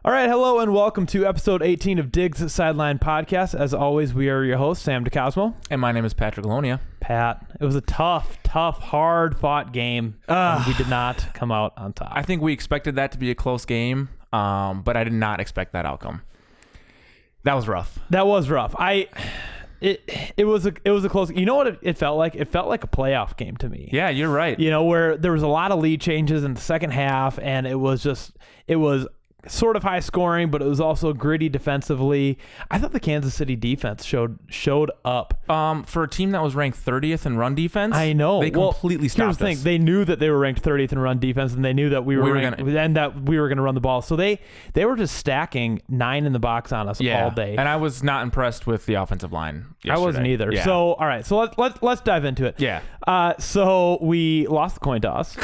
All right, hello and welcome to episode 18 of Diggs.Sideline.Podcast. As always, we are your hosts, Sam DeCosmo. And my name is Patrick Alonia. Pat, it was a tough, hard-fought game, and we did not come out on top. I think we expected that to be a close game, but I did not expect that outcome. That was rough. That was rough. It was a close. You know what it felt like? It felt like a playoff game to me. Yeah, you're right. You know, where there was a lot of lead changes in the second half, and it was sort of high scoring, but it was also gritty defensively. I thought the Kansas City defense showed up. For a team that was ranked 30th in run defense, I know. They completely stopped Here's the thing. They knew that they were ranked 30th in run defense, and they knew that we were going to run the ball. So they were just stacking 9 in the box on us all day. And I was not impressed with the offensive line yesterday. I wasn't either. Yeah. So, all right. So let's dive into it. Yeah. So we lost the coin toss.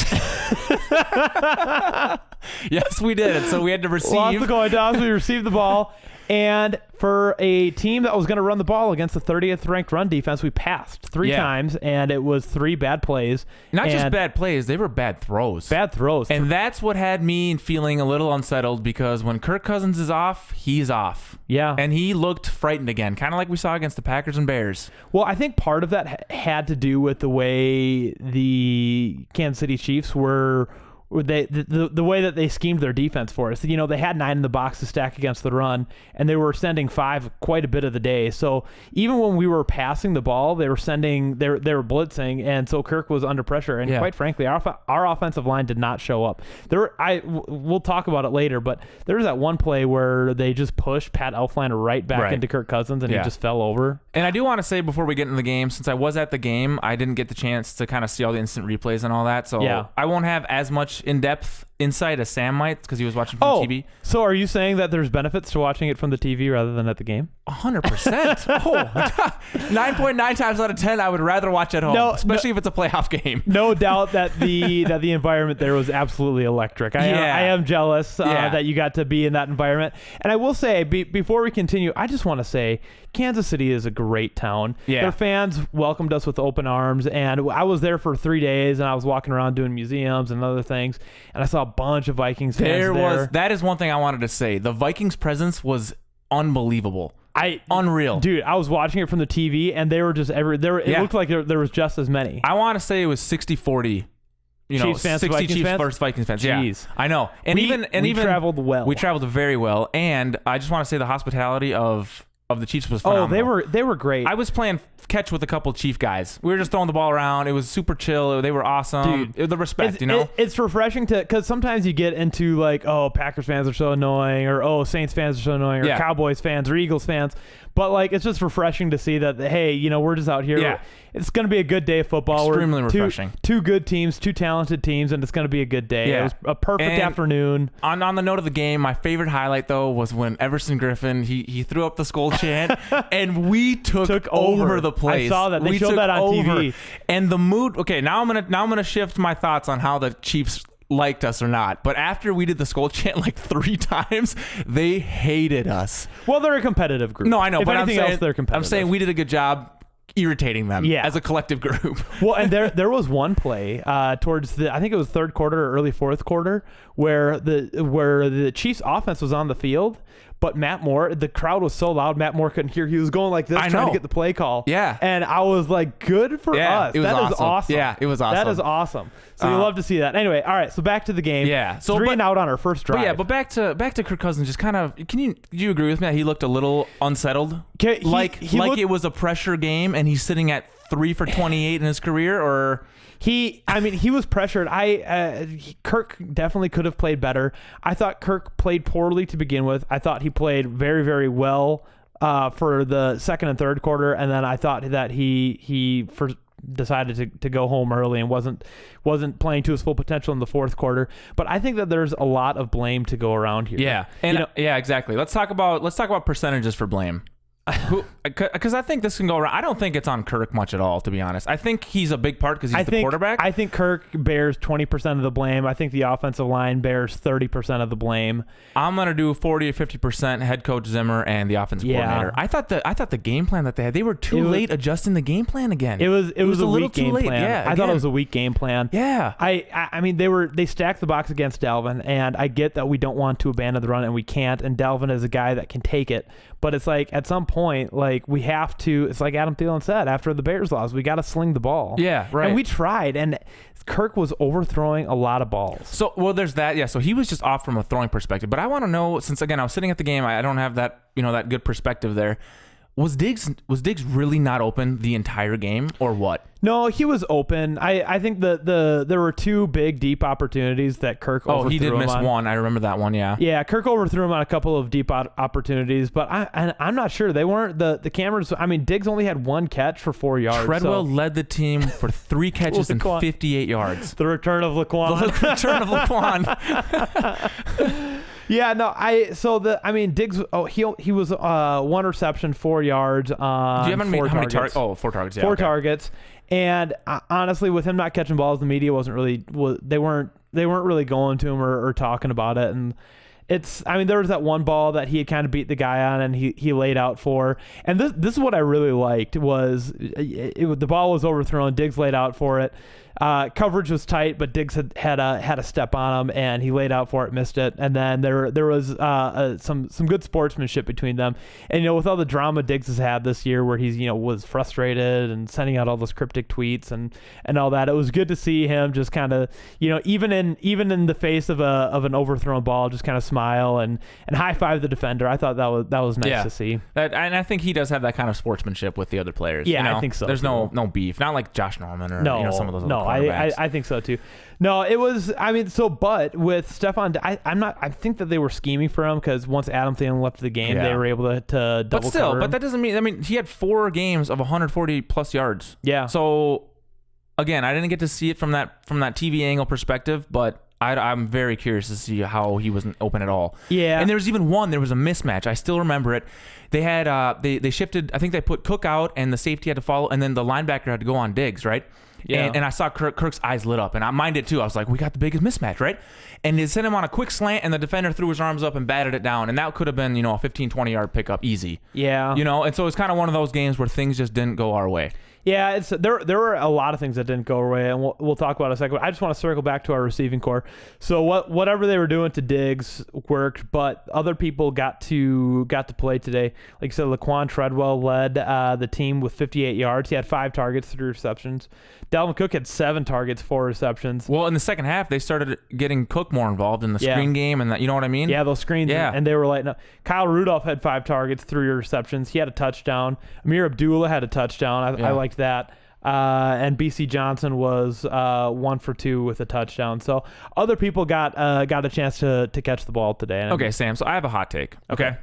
Yes, we did. So we had to receive. Lost the coin toss. We received the ball. And for a team that was going to run the ball against the 30th ranked run defense, we passed 3 times, and it was 3 bad plays. Not just bad plays, they were bad throws. Bad throws. And that's what had me feeling a little unsettled, because when Kirk Cousins is off, he's off. Yeah. And he looked frightened again, kind of like we saw against the Packers and Bears. Well, I think part of that had to do with the way the Kansas City Chiefs were... the way that they schemed their defense for us. You know, they had 9 in the box to stack against the run, and they were sending 5 quite a bit of the day. So even when we were passing the ball, they were blitzing, and so Kirk was under pressure. And quite frankly, our offensive line did not show up. We'll talk about it later, but there was that one play where they just pushed Pat Elflein right back into Kirk Cousins, and he just fell over. And I do want to say, before we get into the game, since I was at the game, I didn't get the chance to kind of see all the instant replays and all that, so I won't have as much in-depth insight as Sam might, because he was watching from TV. So are you saying that there's benefits to watching it from the TV rather than at the game? 100%. 9.9 times out of 10, I would rather watch at home, especially if it's a playoff game. No doubt that the environment there was absolutely electric. I am jealous that you got to be in that environment. And I will say, before we continue, I just want to say Kansas City is a great town. Yeah. Their fans welcomed us with open arms, and I was there for 3 days, and I was walking around doing museums and other things, and I saw a bunch of Vikings fans there. That is one thing I wanted to say. The Vikings presence was unbelievable. Unreal. Dude, I was watching it from the TV, and they were just it looked like there was just as many. I want to say it was 60-40. Chiefs fans, 60 Vikings Chiefs fans? versus Vikings fans. Jeez. Yeah, I know. And we traveled well. We traveled very well, and I just want to say the hospitality of the Chiefs was phenomenal. Oh, they were great. I was playing catch with a couple of Chief guys. We were just throwing the ball around. It was super chill. They were awesome. Dude, the respect, it's refreshing because sometimes you get into like, oh, Packers fans are so annoying, or oh, Saints fans are so annoying, or Cowboys fans or Eagles fans. But like, it's just refreshing to see that, hey, we're just out here. Yeah. It's going to be a good day of football. Extremely refreshing. Two good teams, 2 talented teams, and it's going to be a good day. Yeah. It was a perfect afternoon. On the note of the game, my favorite highlight, though, was when Everson Griffin, he threw up the skull chant, and we took over the place. I saw that. They showed that on TV. And the mood, okay, now I'm gonna shift my thoughts on how the Chiefs liked us or not, but after we did the skull chant like 3 times, they hated us. Well, they're a competitive group. No, I know, but they're competitive. I'm saying we did a good job irritating them as a collective group. Well, and there was one play towards I think it was third quarter or early fourth quarter where the Chiefs offense was on the field, but Matt Moore, the crowd was so loud, Matt Moore couldn't hear. He was going like this, trying to get the play call. Yeah. And I was like, good for us. It was That is awesome. Yeah, it was awesome. That is awesome. So you love to see that. Anyway, all right, so back to the game. Yeah. So 3 and out on our first drive. But back to Kirk Cousins, just kind of, do you agree with me that he looked a little unsettled? He looked, it was a pressure game and he's sitting at 3 for 28 in his career, or... He was pressured. Kirk definitely could have played better. I thought Kirk played poorly to begin with. I thought he played very, very well for the second and third quarter, and then I thought that he decided to go home early and wasn't playing to his full potential in the fourth quarter. But I think that there's a lot of blame to go around here. Yeah, and exactly. Let's talk about percentages for blame. Because I think this can go around. I don't think it's on Kirk much at all, to be honest. I think he's a big part because he's the quarterback. I think Kirk bears 20% of the blame. I think the offensive line bears 30% of the blame. I'm gonna do 40 or 50% head coach Zimmer and the offensive coordinator. I thought the game plan that they were too late adjusting the game plan again. It was a little weak game plan. Yeah, I thought it was a weak game plan. Yeah. I mean they stacked the box against Dalvin, and I get that we don't want to abandon the run, and we can't. And Dalvin is a guy that can take it, but it's like at some point, like we have to. It's like Adam Thielen said after the Bears loss, we got to sling the ball. Yeah, right. And we tried, and Kirk was overthrowing a lot of balls. So there's that. Yeah. So he was just off from a throwing perspective. But I want to know, since again I was sitting at the game, I don't have that that good perspective there. Was Diggs really not open the entire game, or what? No, he was open. I think there were two big deep opportunities that Kirk overthrew. Oh, he did miss one. I remember that one. Yeah. Yeah, Kirk overthrew him on a couple of deep opportunities, but I'm not sure they weren't the cameras. I mean, Diggs only had one catch for 4 yards. Treadwell led the team for 3 catches and 58 yards. The return of Laquan. The return of Laquan. Yeah, no, Diggs. Oh, he was 1 reception, 4 yards on. Do you have how many targets? 4 targets. Yeah, 4 targets, and honestly, with him not catching balls, the media they weren't really going to him or talking about it, and there was that one ball that he had kind of beat the guy on, and he laid out for, and this is what I really liked was the ball was overthrown, Diggs laid out for it. Coverage was tight, but Diggs had a step on him, and he laid out for it, missed it, and then there was some good sportsmanship between them. And with all the drama Diggs has had this year, where he's was frustrated and sending out all those cryptic tweets and all that, it was good to see him just kind of even in the face of an overthrown ball, just kind of smile and high five the defender. I thought that was nice to see. And I think he does have that kind of sportsmanship with the other players. Yeah, I think so. There's no beef, not like Josh Norman or some of those. No, I think so too. No, it was. But with Stephon, I think that they were scheming for him because once Adam Thielen left the game, they were able to double cover him. But that doesn't mean. I mean, he had 4 games of 140 plus yards. Yeah. So again, I didn't get to see it from that TV angle perspective, but I'm very curious to see how he wasn't open at all. Yeah. And there was even one. There was a mismatch. I still remember it. They had they shifted. I think they put Cook out, and the safety had to follow, and then the linebacker had to go on Diggs, right? Yeah. And I saw Kirk's eyes lit up, and mine did too. I was like, we got the biggest mismatch, right? And they sent him on a quick slant, and the defender threw his arms up and batted it down, and that could have been, a 15, 20-yard pickup easy. Yeah. And so it's kind of one of those games where things just didn't go our way. Yeah, there were a lot of things that didn't go our way, and we'll talk about it in a second. I just want to circle back to our receiving core. So whatever they were doing to Diggs worked, but other people got to play today. Like I said, Laquan Treadwell led the team with 58 yards. He had 5 targets, 3 receptions. Dalvin Cook had 7 targets, 4 receptions. Well, in the second half, they started getting Cook more involved in the screen game, and that, you know what I mean? Yeah, those screens. Yeah. And they were lighting up. Kyle Rudolph had 5 targets, 3 receptions. He had a touchdown. Amir Abdullah had a touchdown. I liked that. And BC Johnson was 1 for 2 with a touchdown. So other people got a chance to catch the ball today. Okay, Sam. So I have a hot take. Okay.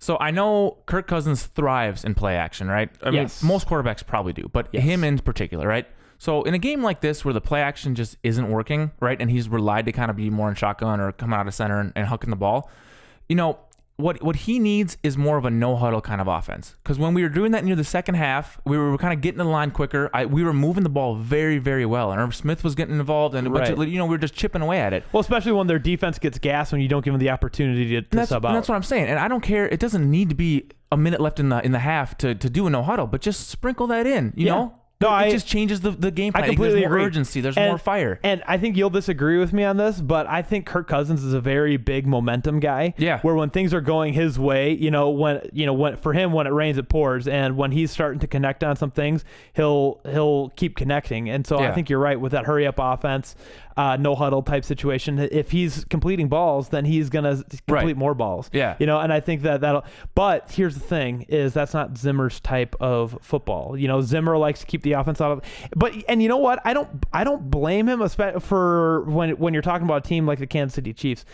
So I know Kirk Cousins thrives in play action, right? I mean, most quarterbacks probably do, but him in particular, right? So in a game like this where the play action just isn't working, right, and he's relied to kind of be more in shotgun or come out of center and hucking the ball, what he needs is more of a no-huddle kind of offense. Because when we were doing that near the second half, we were kind of getting in the line quicker. We were moving the ball very, very well. And Irv Smith was getting involved, and we were just chipping away at it. Well, especially when their defense gets gassed when you don't give them the opportunity to sub out. And that's what I'm saying. And I don't care. It doesn't need to be a minute left in the half to do a no-huddle, but just sprinkle that in, you know? No, it just changes the game plan. I completely There's more agree. urgency. There's more fire. And I think you'll disagree with me on this, but I think Kirk Cousins is a very big momentum guy. Yeah. Where when things are going his way, when for him, when it rains, it pours, and when he's starting to connect on some things, he'll keep connecting. And so I think you're right with that hurry up offense, no huddle type situation. If he's completing balls, then he's gonna complete more balls. Yeah. And I think that'll. But here's the thing: is that's not Zimmer's type of football. Zimmer likes to keep the offense out of. And you know what? I don't blame him for when you're talking about a team like the Kansas City Chiefs.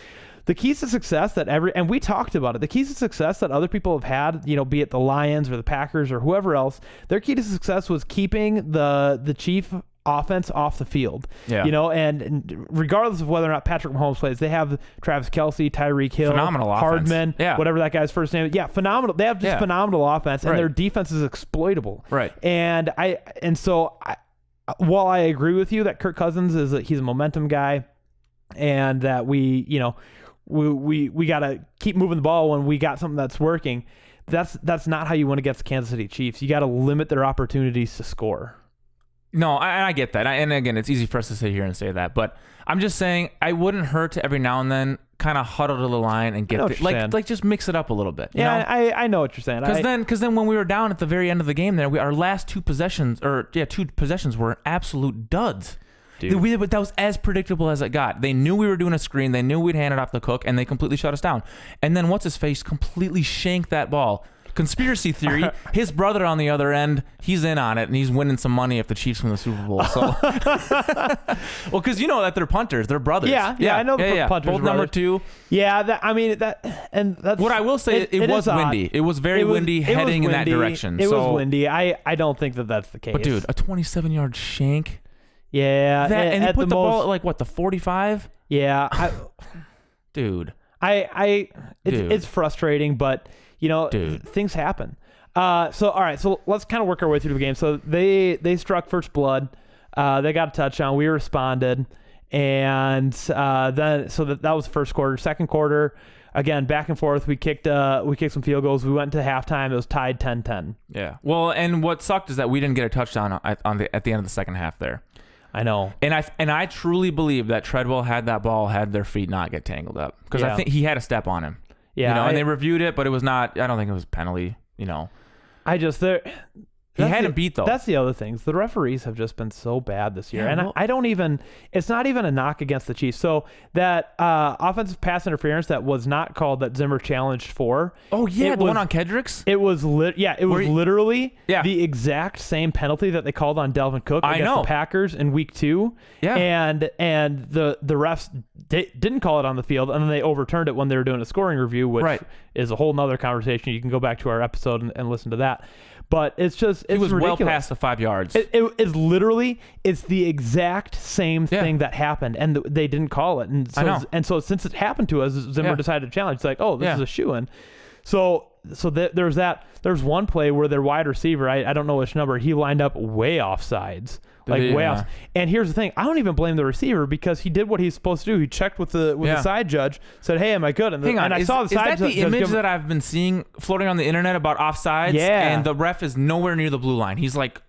The keys to success and we talked about it, the keys to success that other people have had, be it the Lions or the Packers or whoever else, their key to success was keeping the chief offense off the field. Yeah. And regardless of whether or not Patrick Mahomes plays, they have Travis Kelce, Tyreek Hill, phenomenal Hardman, offense. whatever that guy's first name is. Yeah, phenomenal. They have just phenomenal offense, and their defense is exploitable. Right. So while I agree with you that Kirk Cousins he's a momentum guy, and that we got to keep moving the ball when we got something that's working, that's not how you win against the Kansas City Chiefs. You got to limit their opportunities to score. No, I get that. And again, it's easy for us to sit here and say that, but I'm just saying I wouldn't hurt to every now and then kind of huddle to the line and get just mix it up a little bit. I know what you're saying. Because then when we were down at the very end of the game there, our last two possessions were absolute duds. Dude. That was as predictable as it got. They knew we were doing a screen. They knew we'd hand it off to Cook, and they completely shut us down. And then what's his face completely shanked that ball. Conspiracy theory, his brother on the other end, he's in on it, and he's winning some money if the Chiefs win the Super Bowl. So, well, because you know that they're punters, they're brothers. Yeah, I know the punters. Both number two. Yeah, that's what I will say. It was windy. Odd. It was very windy heading in that direction. It was windy. I don't think that's the case. But dude, a 27-yard shank. Yeah, and he put the ball at the 45. Yeah, dude. It's frustrating, but. Things happen. So all right, so let's kind of work our way through the game. So they struck first blood. They got a touchdown. We responded, and then that was the first quarter. Second quarter, again back and forth. We kicked some field goals. We went to halftime. It was tied 10-10. Yeah. Well, and what sucked is that we didn't get a touchdown at the end of the second half there. I know. And I truly believe that Treadwell had that ball had their feet not get tangled up, because I think he had a step on him. Yeah, and they reviewed it, but it was not. I don't think it was a penalty. He had him beat though. That's the other things. The referees have just been so bad this year, and I don't even. It's not even a knock against the Chiefs. So that offensive pass interference that was not called that Zimmer challenged for. Oh yeah, one on Kendricks. It was literally the exact same penalty that they called on Dalvin Cook against the Packers in Week 2. Yeah, and the refs didn't call it on the field, and then they overturned it when they were doing a scoring review, which is a whole nother conversation. You can go back to our episode and listen to that. But it's was ridiculous. Well past the 5 yards. It's literally the exact same thing that happened, and they didn't call it. And so since it happened to us, Zimmer decided to challenge. It's like, oh, this is a shoo-in. So there's that. There's one play where their wide receiver, I don't know which number, he lined up way off sides. Way off. And here's the thing. I don't even blame the receiver, because he did what he's supposed to do. He checked with the side judge, said, hey, am I good? And I saw the side judge. Is that the image that I've been seeing floating on the internet about offsides? Yeah. And the ref is nowhere near the blue line. He's like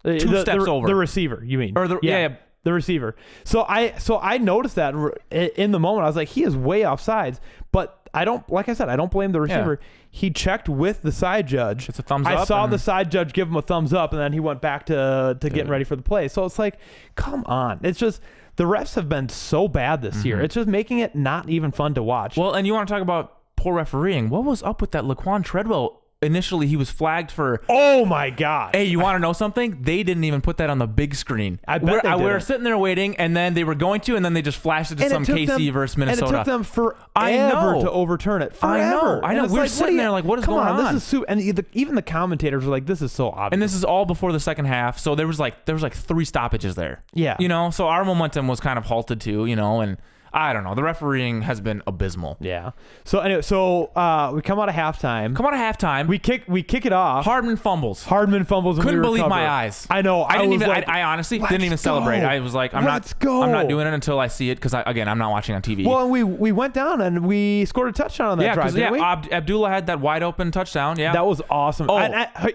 two steps over. The receiver, you mean? Or the receiver. So I noticed that in the moment. I was like, he is way off sides. But I don't blame the receiver. Yeah. He checked with the side judge. It's a thumbs up. I saw the side judge give him a thumbs up, and then he went back to getting ready for the play. So it's like, come on. It's just the refs have been so bad this year. It's just making it not even fun to watch. Well, and you want to talk about poor refereeing. What was up with that Laquan Treadwell? Initially, he was flagged for. Oh my God! Hey, you want to know something? They didn't even put that on the big screen. I bet they didn't. We were sitting there waiting, and then they were going to, and then they just flashed it to some KC versus Minnesota. And it took them forever to overturn it. Forever. I know. We're sitting there like, what is going on? This is and even the commentators were like, this is so obvious. And this is all before the second half, so there was like 3 stoppages there. Yeah. So our momentum was kind of halted too. And. I don't know. The refereeing has been abysmal. Yeah. So anyway, we come out of halftime. We kick it off. Hardman fumbles. Couldn't believe my eyes. I know. I honestly didn't even celebrate. I was like, I'm not doing it until I see it, because I'm not watching on TV. Well, we went down and we scored a touchdown on that drive. Didn't we? Abdullah had that wide open touchdown. Yeah. That was awesome. Oh.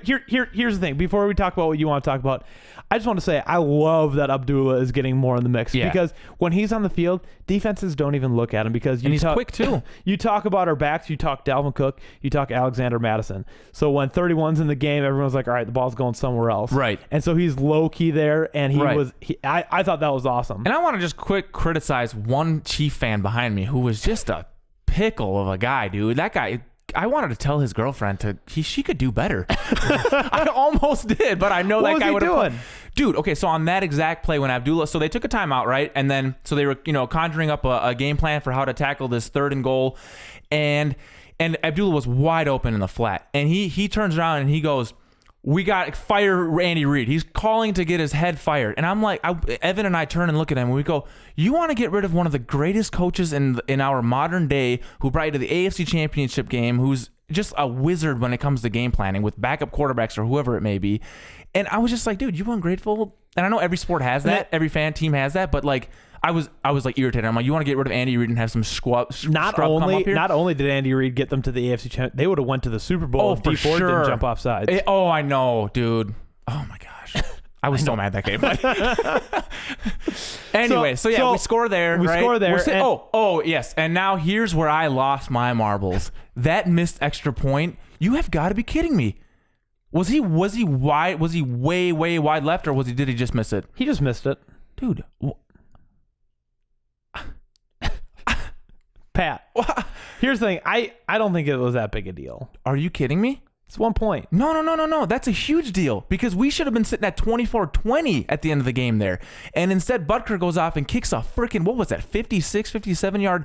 Here's the thing. Before we talk about what you want to talk about, I just want to say I love that Abdullah is getting more in the mix, because when he's on the field, defenses don't even look at him, because he's quick too. You talk about our backs, you talk Dalvin Cook, you talk Alexander Madison. So when 31's in the game, everyone's like, all right, the ball's going somewhere else. Right. And so he's low key there, and I thought that was awesome. And I want to just quick criticize one Chief fan behind me who was just a pickle of a guy, dude. That guy, I wanted to tell his girlfriend she could do better. I almost did, but I know that guy would have. What was he doing? Dude, okay, so on that exact play when Abdullah, so they took a timeout, right? And then, so they were, conjuring up a game plan for how to tackle this 3rd and goal. And Abdullah was wide open in the flat. And he turns around and he goes, we got fire Andy Reid. He's calling to get his head fired. And I'm like, Evan and I turn and look at him and we go, you want to get rid of one of the greatest coaches in our modern day who brought you to the AFC Championship game, who's just a wizard when it comes to game planning with backup quarterbacks or whoever it may be. And I was just like, dude, you ungrateful. And I know every sport has that. Every fan team has that. But like, I was like irritated. I'm like, you want to get rid of Andy Reid and have some scrub come up here? Not only did Andy Reid get them to the AFC Championship, they would have went to the Super Bowl if Dee Ford didn't jump off sides. I know, dude. Oh my gosh. I was so mad that game. Anyway, so we score there. We score there. Yes. And now here's where I lost my marbles. That missed extra point. You have got to be kidding me. Was he wide? Was he way wide left, or did he just miss it? He just missed it, dude. Pat, here's the thing. I don't think it was that big a deal. Are you kidding me? It's 1 point. No. That's a huge deal because we should have been sitting at 24-20 at the end of the game there. And instead, Butker goes off and kicks a freaking, what was that, 56, 57-yard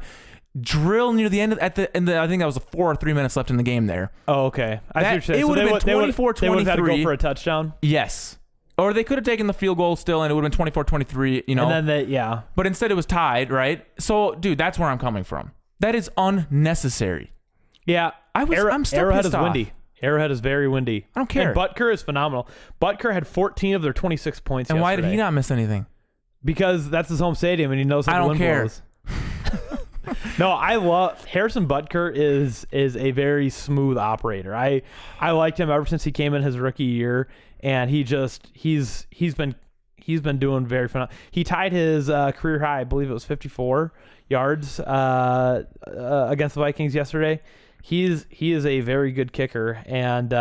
drill near the end. I think that was 4 or 3 minutes left in the game there. Oh, okay. It would have been 24-23. They would have had to go for a touchdown? Yes. Or they could have taken the field goal still, and it would have been 24-23, you know. And then But instead, it was tied, right? So, dude, that's where I'm coming from. That is unnecessary. Yeah. I'm still Arrowhead pissed is off. windy. Arrowhead is very windy. I don't care. And Butker is phenomenal. Butker had 14 of their 26 points And yesterday. why did he not miss anything? Because that's his home stadium, and he knows how the wind blows. No, I love Harrison Butker is a very smooth operator. I liked him ever since he came in his rookie year, and he's been doing very fun. He tied his career high, I believe it was 54 yards against the Vikings yesterday. He is a very good kicker, and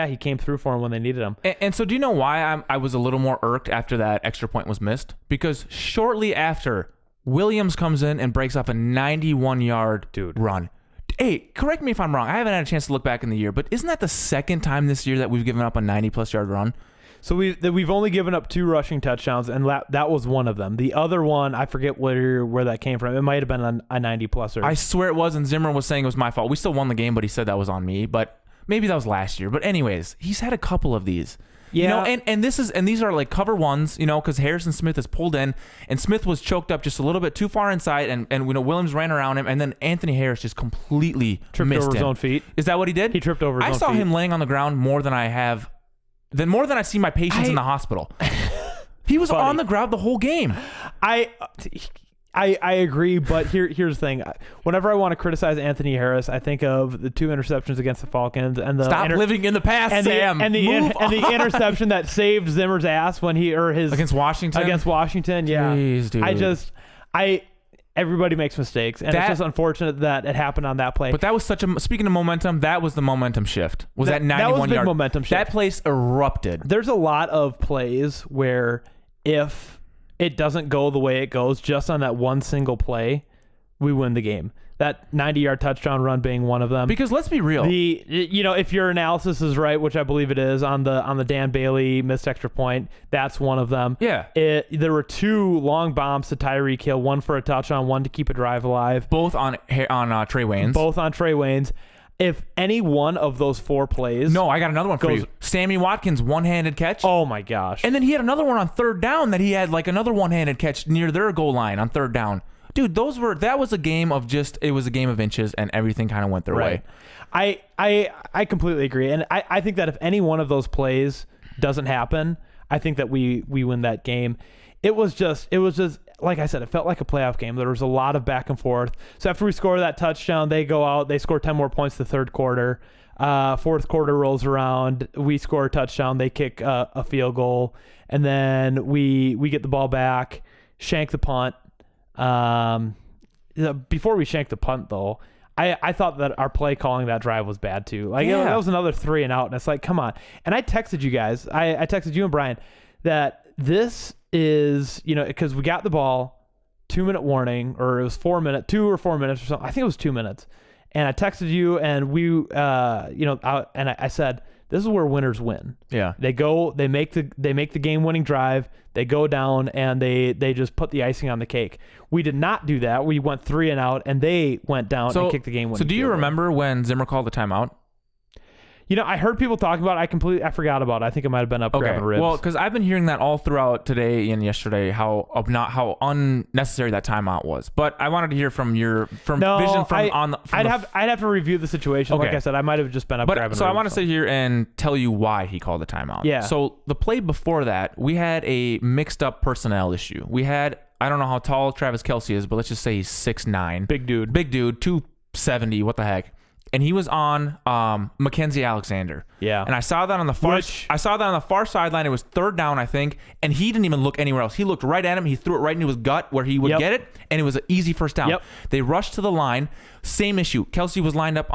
he came through for him when they needed him. And so do you know why I was a little more irked after that extra point was missed? Because shortly after, Williams comes in and breaks off a 91-yard run. Hey, correct me if I'm wrong. I haven't had a chance to look back in the year, but isn't that the second time this year that we've given up a 90-plus yard run? So we've only given up 2 rushing touchdowns, and that was one of them. The other one, I forget where that came from. It might have been a 90-pluser. I swear it was, and Zimmer was saying it was my fault. We still won the game, but he said that was on me. But maybe that was last year. But anyways, he's had a couple of these. Yeah. You know, and these are like cover ones, you know, because Harrison Smith is pulled in, and Smith was choked up just a little bit too far inside, and you know, Williams ran around him, and then Anthony Harris just completely tripped missed over his him. own feet. Is that what he did? He tripped over his own feet. I saw him laying on the ground more than I've seen my patients in the hospital. He was on the ground the whole game. I agree, but here's the thing. Whenever I want to criticize Anthony Harris, I think of the 2 interceptions against the Falcons and the Stop living in the past, Sam. And the interception that saved Zimmer's ass when against Washington. Yeah. Jeez, dude. Everybody makes mistakes, and it's just unfortunate that it happened on that play. But that was speaking of momentum, that was the momentum shift. That 91 that was a big yard momentum shift. That place erupted. There's a lot of plays where if it doesn't go the way it goes, just on that one single play, we win the game. That 90-yard touchdown run being one of them. Because let's be real. If your analysis is right, which I believe it is, on the Dan Bailey missed extra point, that's one of them. Yeah. There were 2 long bombs to Tyreek Hill, one for a touchdown, one to keep a drive alive. Both on Trey Waynes. Both on Trey Waynes. If any one of those 4 plays... No, I got another one for you. Sammy Watkins, one-handed catch. Oh, my gosh. And then he had another one on third down that he had like another one-handed catch near their goal line on third down. Dude, that was a game of it was a game of inches, and everything kind of went their way. I completely agree. And I think that if any one of those plays doesn't happen, I think that we win that game. It was just like I said, it felt like a playoff game. There was a lot of back and forth. So after we score that touchdown, they go out, they score 10 more points the third quarter. Fourth quarter rolls around, we score a touchdown, they kick a field goal, and then we get the ball back, shank the punt. Before we shanked the punt, though, I thought that our play calling that drive was bad too. That was another 3 and out, and it's like, come on. And I texted you guys, I texted you and Brian that this is, because we got the ball, 2-minute warning, or it was 2 or 4 minutes or something. I think it was 2 minutes. And I texted you, and I said, this is where winners win. Yeah. They make the game-winning drive. They go down, and they just put the icing on the cake. We did not do that. We went 3 and out, and they went down and kicked the game-winning. So do you remember when Zimmer called the timeout? I heard people talking about it. I forgot about it. I think it might have been up grabbing ribs. Well, because I've been hearing that all throughout today and yesterday, how unnecessary that timeout was. But I wanted to hear from vision from I'd have to review the situation. Okay. Like I said, I might have just been up grabbing ribs. So I want to sit here and tell you why he called the timeout. Yeah. So the play before that, we had a mixed up personnel issue. We had, I don't know how tall Travis Kelce is, but let's just say he's 6'9". Big dude, 270. What the heck? And he was on Mackenzie Alexander. Yeah. And I saw that on the far sideline. It was third down, I think, and he didn't even look anywhere else. He looked right at him. He threw it right into his gut where he would get it, and it was an easy first down. Yep. They rushed to the line. Same issue. Kelce was lined up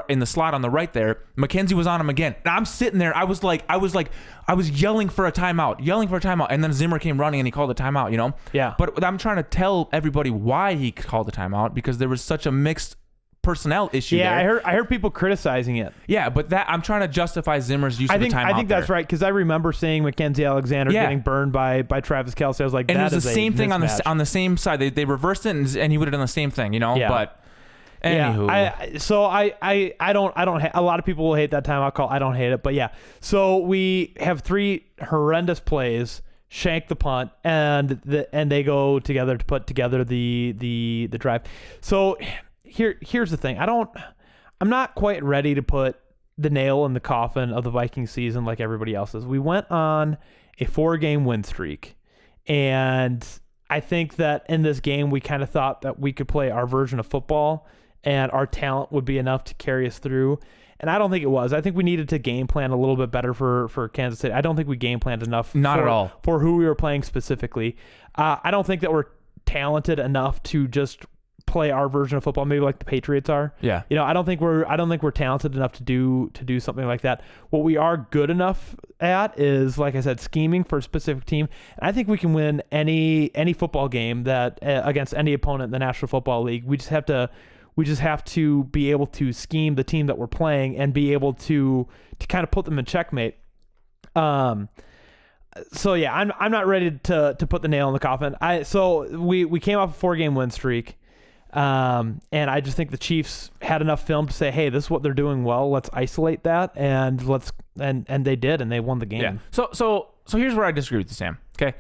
in the slot on the right there. Mackenzie was on him again. And I'm sitting there. I was yelling for a timeout, and then Zimmer came running and he called a timeout. Yeah. But I'm trying to tell everybody why he called the timeout, because there was such a mixed personnel issue there. I heard people criticizing it. Yeah, but I'm trying to justify Zimmer's use of the timeout. I think that's right, because I remember seeing Mackenzie Alexander getting burned by Travis Kelce. I was like, and that it was the same thing mismatch. on the same side. They reversed it, and he would have done the same thing, Yeah. But anywho, I don't. A lot of people will hate that timeout call. I don't hate it, but yeah. So we have 3 horrendous plays. Shank the punt, and they go together to put together the drive. So here's the thing. I'm not quite ready to put the nail in the coffin of the Vikings season like everybody else is. We went on a 4-game win streak, and I think that in this game we kind of thought that we could play our version of football and our talent would be enough to carry us through. And I don't think it was. I think we needed to game plan a little bit better for Kansas City. I don't think we game planned enough at all for who we were playing specifically. I don't think that we're talented enough to just play our version of football, maybe like the Patriots are. Yeah. I don't think we're talented enough to do something like that. What we are good enough at is, like I said, scheming for a specific team. And I think we can win any football game that against any opponent in the National Football League. We just have to be able to scheme the team that we're playing and be able to kind of put them in checkmate. So yeah, I'm not ready to put the nail in the coffin. So we came off a 4-game win streak. And I just think the Chiefs had enough film to say, hey, this is what they're doing well. Let's isolate that, and they did, and they won the game. Yeah. So here's where I disagree with you, Sam. Okay.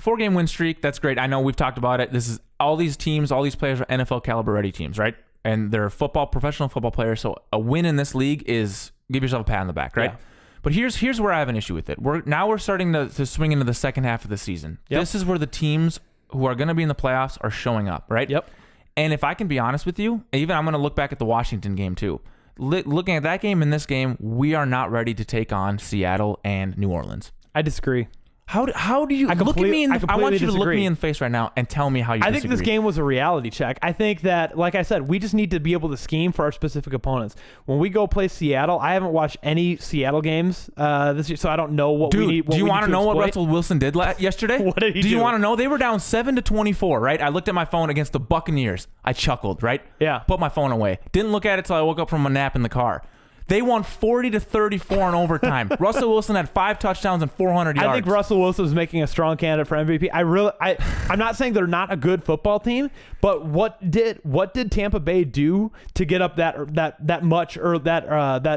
4-game win streak. That's great. I know we've talked about it. This is all these teams, all these players are NFL caliber ready teams, right? And they're professional football players. So a win in this league is give yourself a pat on the back, right? Yeah. But here's where I have an issue with it. We're starting to swing into the second half of the season. Yep. This is where the teams who are going to be in the playoffs are showing up, right? Yep. And if I can be honest with you, even I'm going to look back at the Washington game too. Looking at that game and this game, we are not ready to take on Seattle and New Orleans. I disagree. How do you look at me? I want you to look me in the face right now and tell me how you disagree. I think this game was a reality check. I think that, like I said, we just need to be able to scheme for our specific opponents. When we go play Seattle, I haven't watched any Seattle games this year, so I don't know what we need. Do you want to know what Russell Wilson did yesterday? What did he do? Do you want to know? They were down 7-24, right? I looked at my phone against the Buccaneers. I chuckled, right? Yeah. Put my phone away. Didn't look at it till I woke up from a nap in the car. They won 40-34 in overtime. Russell Wilson had 5 touchdowns and 400 yards. I think Russell Wilson is making a strong candidate for MVP. I'm not saying they're not a good football team, but what did Tampa Bay do to get up that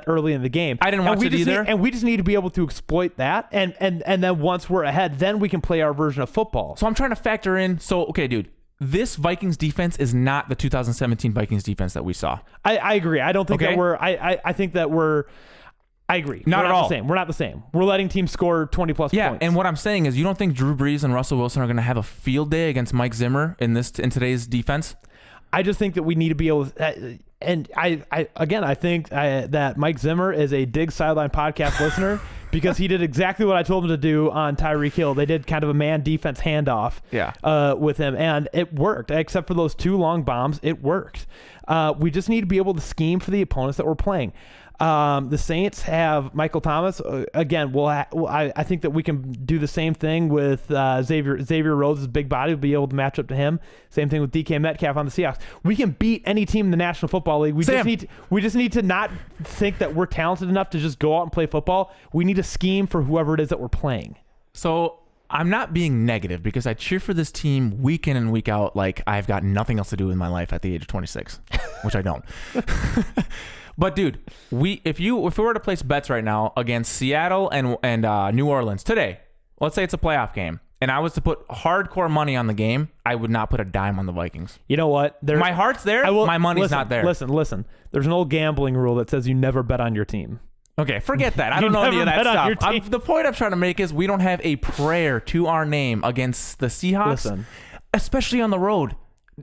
early in the game? I didn't watch it either. And we just need to be able to exploit that, and then once we're ahead, then we can play our version of football. So I'm trying to factor in. So okay, dude. This Vikings defense is not the 2017 Vikings defense that we saw. I agree. I don't think that we're. I think that we're. I agree. Not at all. We're not the same. We're letting teams score 20+ points. Yeah, and what I'm saying is, you don't think Drew Brees and Russell Wilson are going to have a field day against Mike Zimmer in today's defense? I just think that we need to be able to, and I think that Mike Zimmer is a Diggs.Sideline.Podcast listener, because he did exactly what I told him to do on Tyreek Hill. They did kind of a man defense handoff with him, and it worked. Except for those 2 long bombs, it worked. We just need to be able to scheme for the opponents that we're playing. The Saints have Michael Thomas. Again, I think that we can do the same thing with Xavier Rhodes' big body. We'll be able to match up to him. Same thing with DK Metcalf on the Seahawks. We can beat any team in the National Football League. We just need to not think that we're talented enough to just go out and play football. We need to scheme for whoever it is that we're playing. So I'm not being negative, because I cheer for this team week in and week out like I've got nothing else to do in my life at the age of 26, which I don't. But dude, if we were to place bets right now against Seattle and New Orleans today, let's say it's a playoff game, and I was to put hardcore money on the game, I would not put a dime on the Vikings. You know what? My heart's there. My money's not there. Listen. There's an old gambling rule that says you never bet on your team. Okay, forget that. I don't know any of that stuff. The point I'm trying to make is we don't have a prayer to our name against the Seahawks, especially on the road.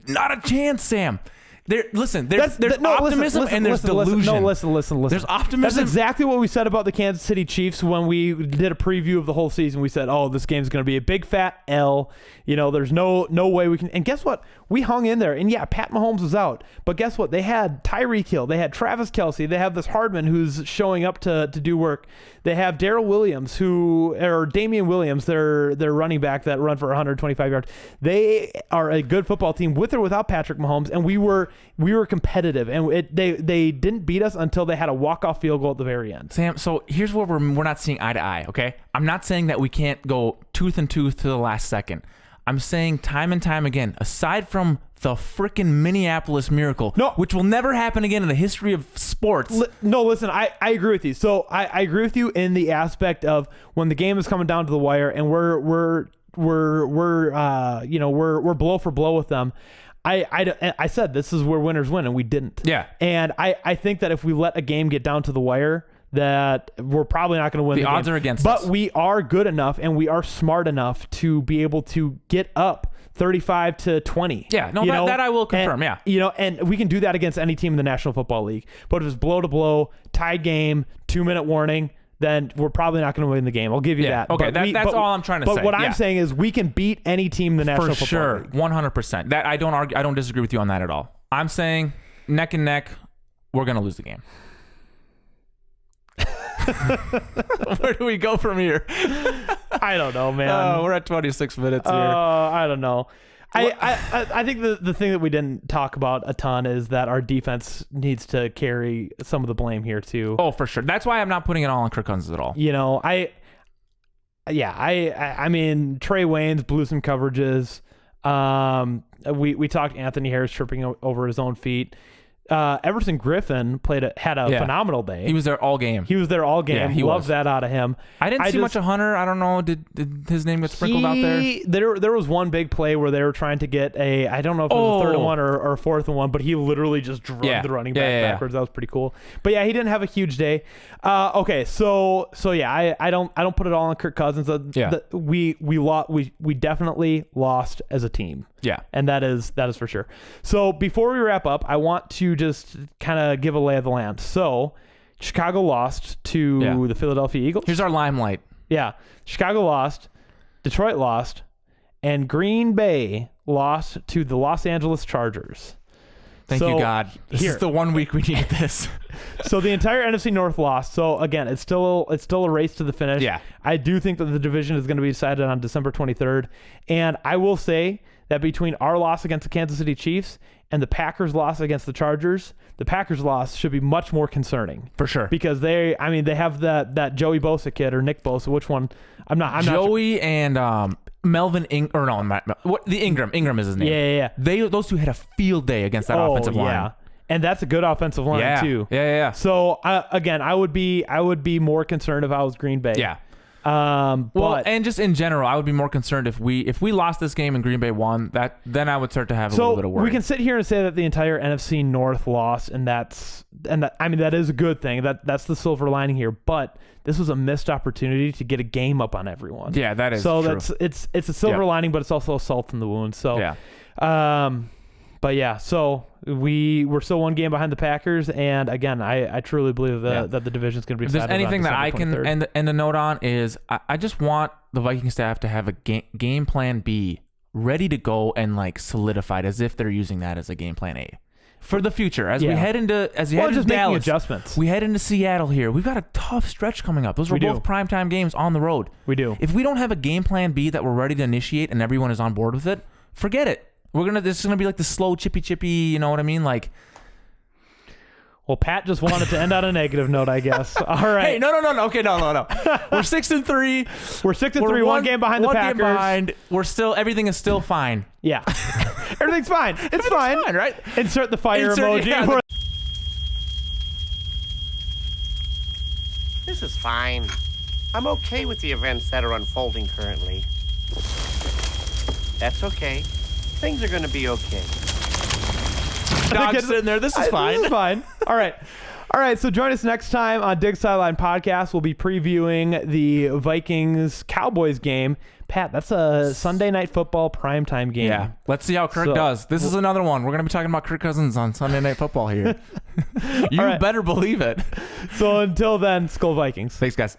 Not a chance, Sam. There's optimism and there's delusion. Listen. There's optimism. That's exactly what we said about the Kansas City Chiefs when we did a preview of the whole season. We said, "Oh, this game's going to be a big fat L." You know, there's no way we can. And guess what? We hung in there. And yeah, Pat Mahomes was out, but guess what? They had Tyreek Hill, they had Travis Kelce, they have this Hardman who's showing up to do work. They have Darrell Williams, Damian Williams, their running back that run for 125 yards. They are a good football team with or without Patrick Mahomes, and we were competitive, and they didn't beat us until they had a walk-off field goal at the very end. Sam, so here's where we're not seeing eye to eye, okay? I'm not saying that we can't go tooth and tooth to the last second. I'm saying time and time again, aside from the freaking Minneapolis Miracle, which will never happen again in the history of sports. Listen, I agree with you. So I agree with you in the aspect of when the game is coming down to the wire and we're blow for blow with them. I said this is where winners win, and we didn't. Yeah. And I think that if we let a game get down to the wire, that we're probably not going to win the game. The odds are against us. But we are good enough and we are smart enough to be able to get up 35-20. Yeah, that I will confirm, and, and we can do that against any team in the National Football League. But if it's blow to blow, tied game, 2-minute warning, then we're probably not going to win the game. I'll give you that. Okay, that's all I'm trying to say. But what I'm saying is we can beat any team in the National Football League. 100%. That I don't disagree with you on that at all. I'm saying neck and neck, we're going to lose the game. Where do we go from here? I don't know, man. We're at 26 minutes here. I don't know. I think the thing that we didn't talk about a ton is that our defense needs to carry some of the blame here too. Oh, for sure. That's why I'm not putting it all on Kirk Cousins at all. You know, I mean, Trey Waynes blew some coverages. We talked Anthony Harris tripping over his own feet. Everson Griffin had a phenomenal day. He was there all game. Yeah, he loved that out of him. I didn't see much of Hunter. I don't know. Did his name get sprinkled out there? There was one big play where they were trying to get I don't know if it was a 3rd and 1 or a 4th and 1, but he literally just drug the running back backwards. That was pretty cool. But yeah, he didn't have a huge day. Okay, so yeah, I don't put it all on Kirk Cousins. We definitely lost as a team. Yeah. And that is for sure. So before we wrap up, I want to just kind of give a lay of the land. So Chicago lost to the Philadelphia Eagles. Here's our limelight. Yeah. Chicago lost, Detroit lost, and Green Bay lost to the Los Angeles Chargers. Thank you, God. This is the 1 week we needed this. So the entire NFC North lost. So again, it's still a race to the finish. Yeah. I do think that the division is going to be decided on December 23rd. And I will say that between our loss against the Kansas City Chiefs and the Packers' loss against the Chargers, the Packers' loss should be much more concerning. For sure. Because they have that Joey Bosa kid or Nick Bosa. Which one? I'm not Joey and Melvin Ingram. Ingram is his name. Yeah. Those two had a field day against that offensive line. Yeah. And that's a good offensive line too. Yeah. So again, I would be more concerned if I was Green Bay. Yeah. And just in general, I would be more concerned if we lost this game and Green Bay won. Then I would start to have a little bit of worry. We can sit here and say that the entire NFC North lost, and that is a good thing. That's the silver lining here. But this was a missed opportunity to get a game up on everyone. Yeah, that is so. True. It's a silver lining, but it's also a salt in the wound. So yeah. But yeah, so we're still one game behind the Packers, and again, I truly believe that the division is going to be decided. If there's anything that I can 23rd. end a note on is I just want the Viking staff to have a game plan B ready to go and like solidified as if they're using that as a game plan A for the future as we head into just Dallas, making adjustments. We head into Seattle here. We've got a tough stretch coming up. Those are both primetime games on the road. We do. If we don't have a game plan B that we're ready to initiate and everyone is on board with it, forget it. This is gonna be like the slow chippy, you know what I mean? Like, well, Pat just wanted to end on a negative note, I guess. All right. Hey, no. Okay, no. We're 6-3. We're 6-3. One game behind the Packers. One game behind. Everything is still fine. Yeah, everything's fine. It's fine, right? Insert the fire emoji. Yeah. fine. I'm okay with the events that are unfolding currently. That's okay. Things are going to be okay. Dog's sitting there. This is fine. This is fine. All right. All right, so join us next time on Diggs.Sideline.Podcast. We'll be previewing the Vikings-Cowboys game. Pat, that's a Sunday Night Football primetime game. Yeah, let's see how Kirk does. This is another one. We're going to be talking about Kirk Cousins on Sunday Night Football here. You better believe it. So until then, Skol Vikings. Thanks, guys.